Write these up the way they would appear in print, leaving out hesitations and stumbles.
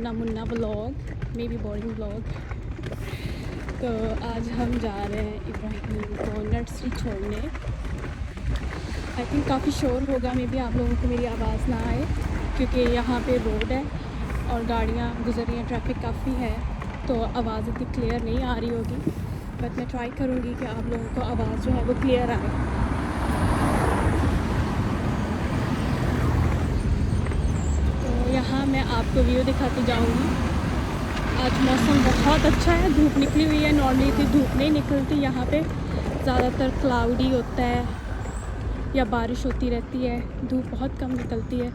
नन्ना Munna vlog, may be boring vlog. तो आज हम जा रहे हैं इब्राहिम को नर्सरी छोड़ने। आई थिंक काफ़ी शोर होगा, मे बी आप लोगों को मेरी आवाज़ ना आए क्योंकि यहाँ पे रोड है और गाड़ियाँ गुजर रही हैं, ट्रैफिक काफ़ी है, तो आवाज़ इतनी क्लियर नहीं आ रही होगी। बट मैं ट्राई करूँगी कि आप लोगों को आवाज़ जो है वो क्लियर आए। तो यहाँ मैं आपको व्यू दिखाती जाऊँगी। आज मौसम बहुत अच्छा है, धूप निकली हुई है। नॉर्मली इतनी धूप नहीं निकलती, यहाँ पे ज़्यादातर क्लाउडी होता है या बारिश होती रहती है, धूप बहुत कम निकलती है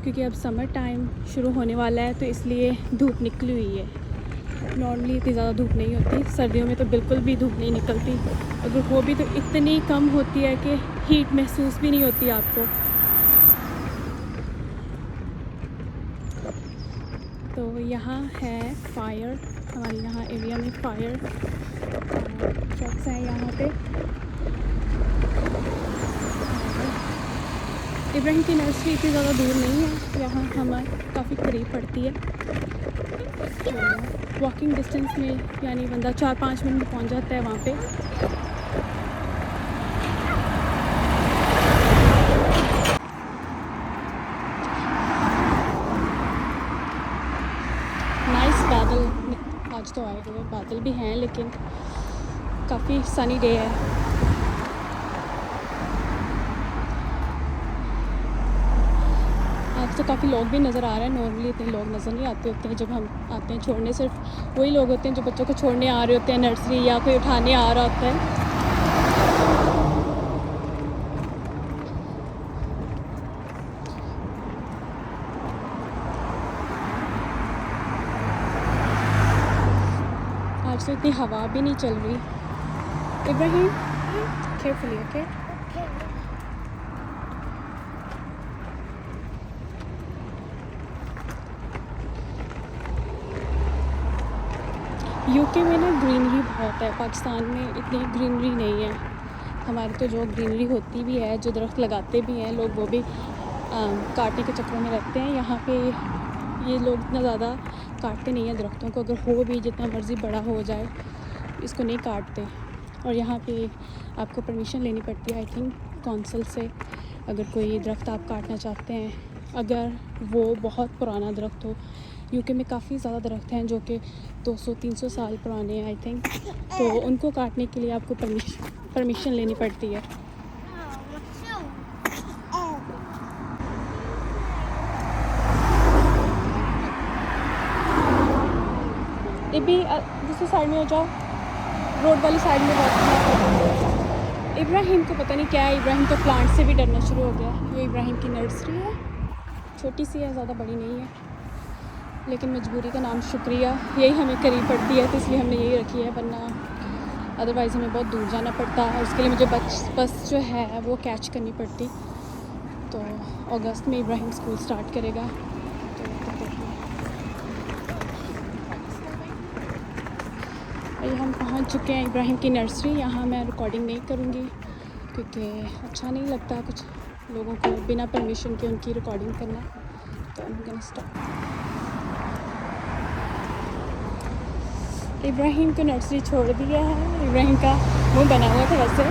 क्योंकि अब समर टाइम शुरू होने वाला है, तो इसलिए धूप निकली हुई है। नॉर्मली इतनी ज़्यादा धूप नहीं होती, सर्दियों में तो बिल्कुल भी धूप नहीं निकलती, अगर हो भी तो इतनी कम होती है कि हीट महसूस भी नहीं होती आपको। तो यहाँ है फायर, हमारे यहाँ एरिया में फायर ट्रक्स हैं यहाँ पे। इब्राहिम की नर्सरी इतनी ज़्यादा दूर नहीं है, यहाँ हमारे काफ़ी करीब पड़ती है, तो वॉकिंग डिस्टेंस में यानी बंदा 4-5 मिनट में पहुँच जाता है वहाँ पे। नाइस बादल आज तो आए हुए, बादल भी हैं लेकिन काफ़ी सनी डे है। आज तो काफ़ी लोग भी नज़र आ रहे हैं, नॉर्मली इतने लोग नज़र नहीं आते होते हैं जब हम आते हैं छोड़ने। सिर्फ वही लोग होते हैं जो बच्चों को छोड़ने आ रहे होते हैं नर्सरी, या कोई उठाने आ रहा होता है। आज तो इतनी हवा भी नहीं चल रही। Ibrahim carefully, okay. यूके में ना ग्रीनरी बहुत है, पाकिस्तान में इतनी ग्रीनरी नहीं है। हमारे तो जो ग्रीनरी होती भी है, जो दरख्त लगाते भी हैं लोग, वो भी काटने के चक्करों में रहते हैं। यहाँ पे ये लोग इतना ज़्यादा काटते नहीं हैं दरख्तों को, अगर हो भी जितना मर्ज़ी बड़ा हो जाए इसको नहीं काटते। और यहाँ पे आपको परमिशन लेनी पड़ती है आई थिंक कौंसल से, अगर कोई दरख्त आप काटना चाहते हैं, अगर वो बहुत पुराना दरख्त हो। यूके में काफ़ी ज़्यादा दरख्त हैं जो कि 200-300 साल पुराने हैं आई थिंक, तो उनको काटने के लिए आपको परमिशन लेनी पड़ती है। ये भी दूसरी साइड में हो जाओ, रोड वाली साइड में बहुत। इब्राहिम को पता नहीं क्या है, इब्राहिम तो प्लांट से भी डरना शुरू हो गया। ये इब्राहिम की नर्सरी है, छोटी सी है, ज़्यादा बड़ी नहीं है, लेकिन मजबूरी का नाम शुक्रिया, यही हमें करीब पड़ती है तो इसलिए हमने यही रखी है, वरना अदरवाइज़ हमें बहुत दूर जाना पड़ता है। उसके लिए मुझे बस जो है वो कैच करनी पड़ती। तो अगस्त में इब्राहिम स्कूल स्टार्ट करेगा, तो हम पहुंच चुके हैं इब्राहिम की नर्सरी। यहाँ मैं रिकॉर्डिंग नहीं करूँगी क्योंकि अच्छा नहीं लगता कुछ लोगों को बिना परमिशन के उनकी रिकॉर्डिंग करना, तो I'm gonna stop। इब्राहिम को नर्सरी छोड़ दिया है। इब्राहिम का मुंह बना हुआ था, वैसे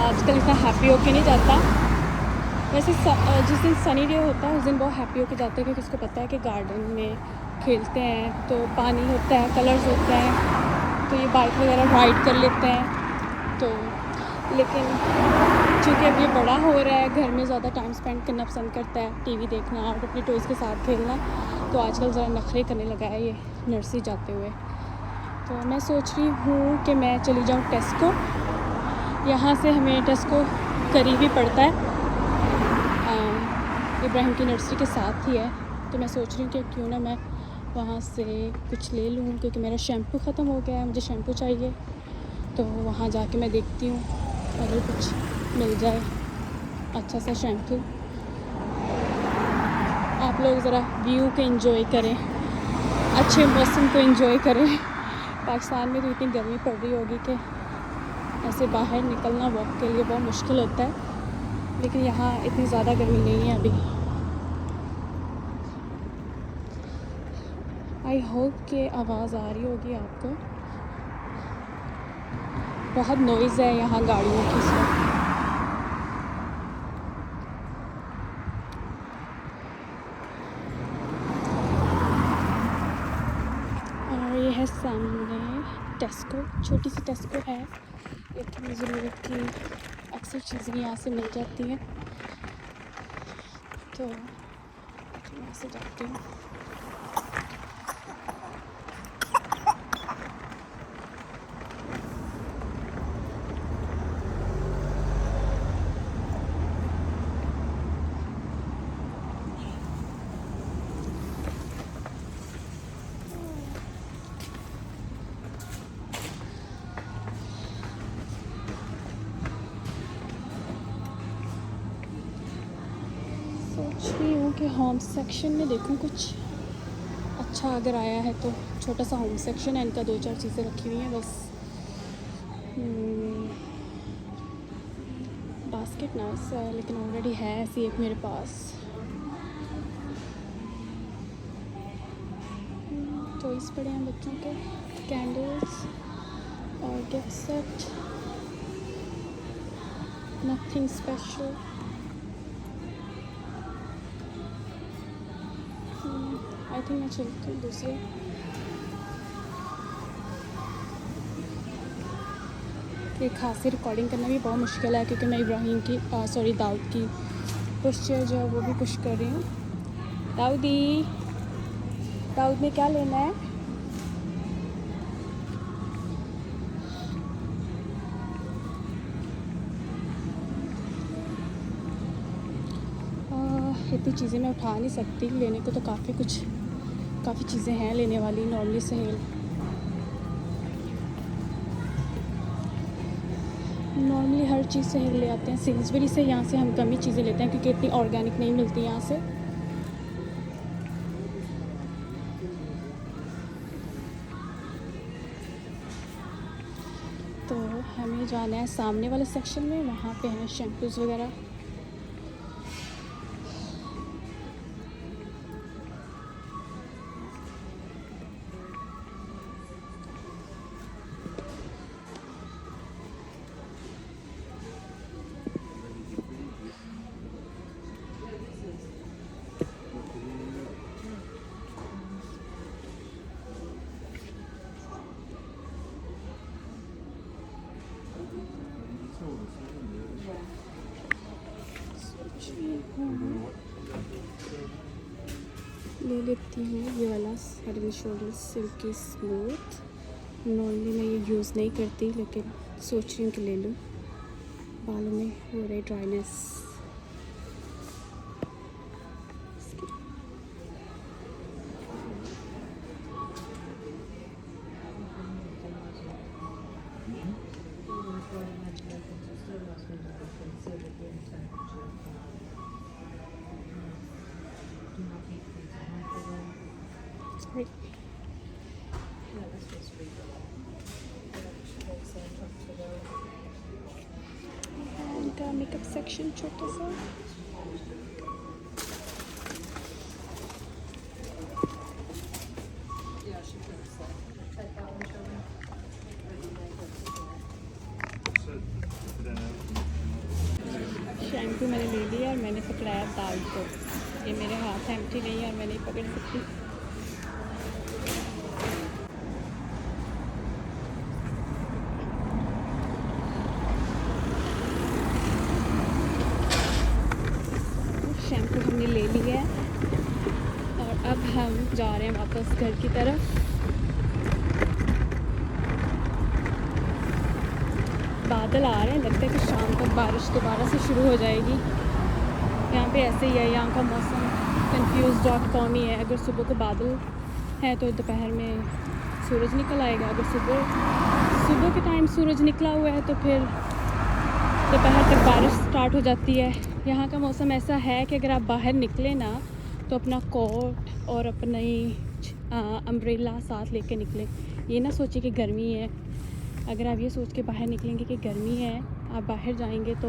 आजकल इतना हैप्पी होके नहीं जाता। वैसे जिस दिन सनी डे होता है उस दिन बहुत हैप्पी होके जाते हैं क्योंकि उसको पता है कि गार्डन में खेलते हैं, तो पानी होता है, कलर्स होते हैं, तो ये बाइक वगैरह राइड कर लेते हैं। तो लेकिन चूँकि अब ये बड़ा हो रहा है, घर में ज़्यादा टाइम स्पेंड करना पसंद करता है, टीवी देखना और अपने टॉयज़ के साथ खेलना, तो आजकल ज़रा नखरे करने लगा है ये नर्सरी जाते हुए। तो मैं सोच रही हूँ कि मैं चली जाऊँ टेस्को, यहाँ से हमें टेस्को करीब ही पड़ता है, इब्राहिम की नर्सरी के साथ ही है। तो मैं सोच रही हूँ कि क्यों ना मैं वहाँ से कुछ ले लूँ, क्योंकि मेरा शैम्पू ख़त्म हो गया है, मुझे शैम्पू चाहिए। तो वहाँ जाके मैं देखती हूँ अगर कुछ मिल जाए अच्छा सा शैम्पू। आप लोग ज़रा व्यू को एंजॉय करें, अच्छे मौसम को एंजॉय करें। पाकिस्तान में तो इतनी गर्मी पड़ रही होगी कि ऐसे बाहर निकलना वॉक के लिए बहुत मुश्किल होता है, लेकिन यहाँ इतनी ज़्यादा गर्मी नहीं है अभी। आई होप कि आवाज़ आ रही होगी आपको। बहुत नॉइज़ है यहाँ गाड़ियों की इस वक्त। और ये है सामने टेस्को, छोटी सी टेस्को है, लेकिन ज़रूरत की अक्सर चीज़ें यहाँ से मिल जाती हैं, तो यहाँ से जाती हूँ। सोच रही हूँ कि होम सेक्शन में देखूँ कुछ अच्छा अगर आया है तो। छोटा सा होम सेक्शन है, इनका 2-4 चीज़ें रखी हुई हैं बस। बास्केट नाइस है, लेकिन ऑलरेडी है ऐसी एक मेरे पास। टॉयज पड़े हैं बच्चों के, कैंडल्स और gift set, nothing special. I think मैं चलती हूँ दूसरे। एक खासी रिकॉर्डिंग करना भी बहुत मुश्किल है, क्योंकि मैं इब्राहिम की दाऊद की पोस्चर जो है वो भी पुश कर रही हूँ। दाऊद में क्या लेना है? इतनी चीज़ें मैं उठा नहीं सकती, लेने को तो काफ़ी चीज़ें हैं लेने वाली। नॉर्मली हर चीज़ सहेल ले आते हैं सेल्सबरी से। यहाँ से हम कम ही चीज़ें लेते हैं, क्योंकि इतनी ऑर्गेनिक नहीं मिलती यहाँ से। तो हमें जाना है सामने वाले सेक्शन में, वहाँ पे हैं शैम्पूज़ वगैरह। ले लेती हूँ ये वाला head and shoulders silkie smooth. Normally मैं ये यूज़ नहीं करती, लेकिन सोच रही हूँ कि ले लूँ। बालों में हो रही ड्राइनेस। Right. इनका मेकअप सेक्शन छोटा सा। शैम्पू मैंने ले लिया और मैंने पकड़ाया दाऊद को। ये मेरे हाथ एम्प्टी नहीं है और मैं नहीं पकड़ सकती। शैम्पू हमने ले लिया है और अब हम जा रहे हैं वापस घर की तरफ। बादल आ रहे हैं, लगता है कि शाम तक बारिश दोबारा से शुरू हो जाएगी। यहाँ पे ऐसे ही है, यहाँ का मौसम confused.com ही है। अगर सुबह को बादल है तो दोपहर में सूरज निकल आएगा। अगर सुबह के टाइम सूरज निकला हुआ है तो फिर दोपहर तक बारिश स्टार्ट हो जाती है। यहाँ का मौसम ऐसा है कि अगर आप बाहर निकले ना तो अपना कोट और अपनी अम्ब्रेला साथ लेके निकलें। ये ना सोचिए कि गर्मी है। अगर आप ये सोच के बाहर निकलेंगे कि गर्मी है, आप बाहर जाएंगे तो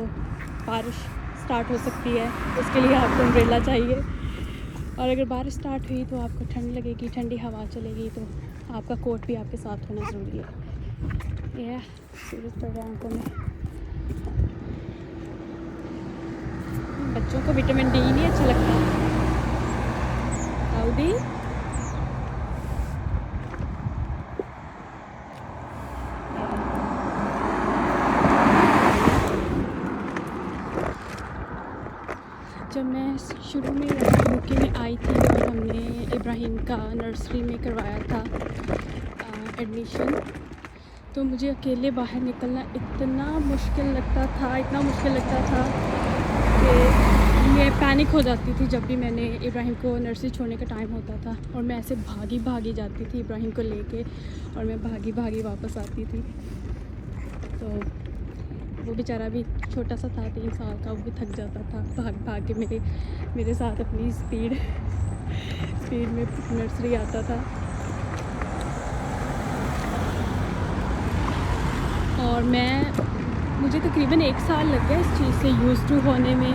बारिश स्टार्ट हो सकती है, उसके लिए आपको अम्ब्रेला चाहिए। और अगर बारिश स्टार्ट हुई तो आपको ठंड लगेगी, ठंडी हवा चलेगी, तो आपका कोट भी आपके साथ होना ज़रूरी है। यह सूरज पड़ रहा है आंखों में। बच्चों को विटामिन डी नहीं अच्छा लगता। हाउडी जब मैं शुरू में यूके में आई थी और हमने इब्राहिम का नर्सरी में करवाया था एडमिशन, तो मुझे अकेले बाहर निकलना इतना मुश्किल लगता था, इतना मुश्किल लगता था कि मैं पैनिक हो जाती थी जब भी मैंने इब्राहिम को नर्सरी छोड़ने का टाइम होता था। और मैं ऐसे भागी भागी जाती थी इब्राहिम को लेके, और मैं भागी भागी वापस आती थी। तो वो बेचारा भी छोटा सा था, 3 साल का, वो भी थक जाता था भाग भाग के मेरे साथ अपनी स्पीड में नर्सरी आता था। और मुझे तकरीबन 1 साल लग गया इस चीज़ से यूज़ टू होने में,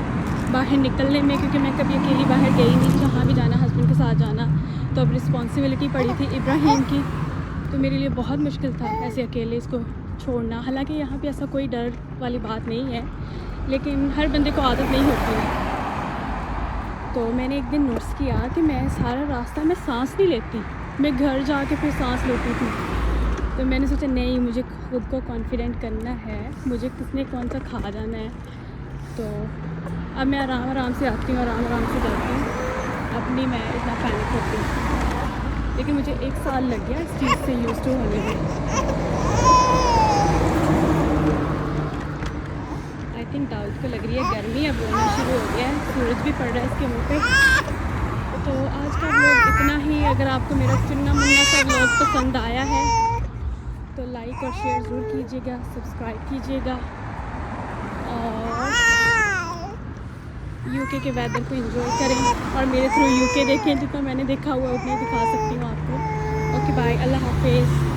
बाहर निकलने में, क्योंकि मैं कभी अकेली बाहर गई नहीं। जहाँ भी जाना हस्बैंड के साथ जाना, तो अब रिस्पॉन्सिबिलिटी पड़ी थी इब्राहिम की, तो मेरे लिए बहुत मुश्किल था ऐसे अकेले इसको छोड़ना। हालांकि यहाँ पे ऐसा कोई डर वाली बात नहीं है, लेकिन हर बंदे को आदत नहीं होती है। तो मैंने एक दिन नोटिस किया कि मैं सारा रास्ता मैं सांस नहीं लेती, मैं घर जाके फिर सांस लेती थी। तो मैंने सोचा नहीं, मुझे खुद को कॉन्फिडेंट करना है, मुझे किसने कौन सा खा जाना है। तो अब मैं आराम आराम से आती हूँ, आराम आराम से जाती हूँ, अपनी मैं इतना पैनिक होती हूँ। लेकिन मुझे 1 साल लग गया इस चीज़ से यूज़ टू होने में। आई थिंक दाऊद को लग रही है गर्मी, अब रोना शुरू हो गया है, सूरज भी पड़ रहा है इसके मुंह पे। तो आज का व्लॉग इतना ही। अगर आपको मेरा चुन्ना मुन्ना सा व्लॉग पसंद आया है तो लाइक और शेयर ज़रूर कीजिएगा, सब्सक्राइब कीजिएगा, और यूके के वेदर को एंजॉय करें, और मेरे थ्रू यूके देखें। जितना मैंने देखा हुआ उतना दिखा सकती हूँ आपको। ओके बाय, अल्लाह हाफिज़।